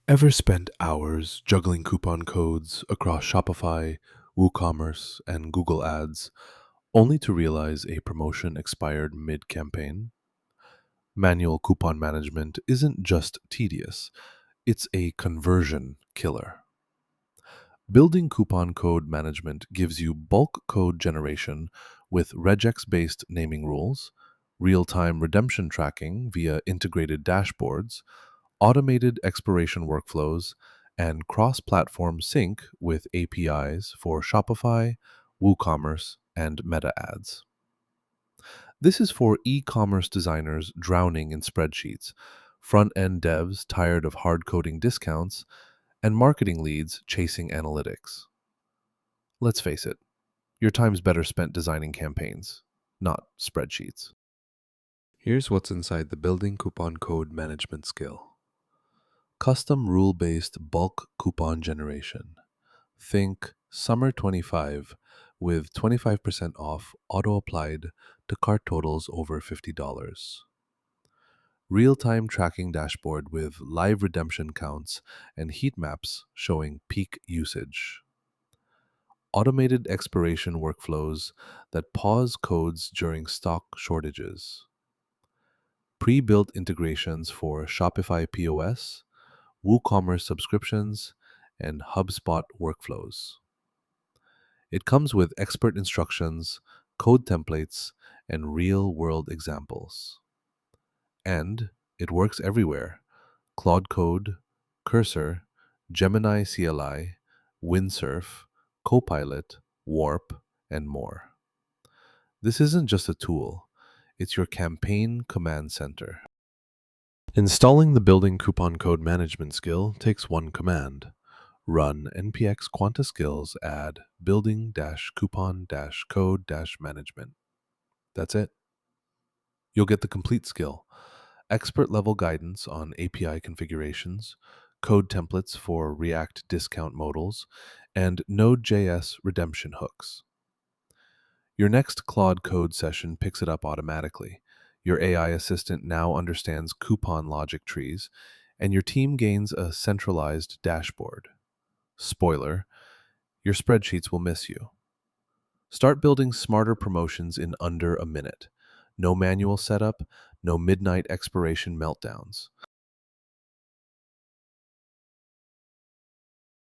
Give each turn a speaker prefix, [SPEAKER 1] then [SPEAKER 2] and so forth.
[SPEAKER 1] Ever spent hours juggling coupon codes across Shopify, WooCommerce, and Google Ads, only to realize a promotion expired mid campaign? Manual coupon management isn't just tedious, it's a conversion killer. Building coupon code management gives you bulk code generation with regex based naming rules, real time redemption tracking via integrated dashboards, automated expiration workflows, and cross platform sync with APIs for Shopify, WooCommerce, and Meta ads. This is for e commerce designers drowning in spreadsheets, front end devs tired of hard coding discounts, and marketing leads chasing analytics. Let's face it, your time's better spent designing campaigns, not spreadsheets. Here's what's inside the building coupon code management skill: custom rule based bulk coupon generation. Think Summer 25 with 25% off auto applied to cart totals over $50. Real time tracking dashboard with live redemption counts and heat maps showing peak usage. Automated expiration workflows that pause codes during stock shortages. Pre built integrations for Shopify POS, WooCommerce subscriptions, and HubSpot workflows. It comes with expert instructions, code templates, and real world examples. And it works everywhere: Claude Code, Cursor, Gemini CLI, Windsurf, Copilot, Warp, and more. This isn't just a tool, it's your campaign command center. Installing the building coupon code management skill takes one command: run npx quanta skills add building coupon code management. That's it. You'll get the complete skill: expert level guidance on API configurations, code templates for React discount modals, and Node.js redemption hooks. Your next Claude code session picks it up automatically. Your AI assistant now understands coupon logic trees, and your team gains a centralized dashboard. Spoiler: your spreadsheets will miss you. Start building smarter promotions in under a minute. No manual setup, no midnight expiration meltdowns.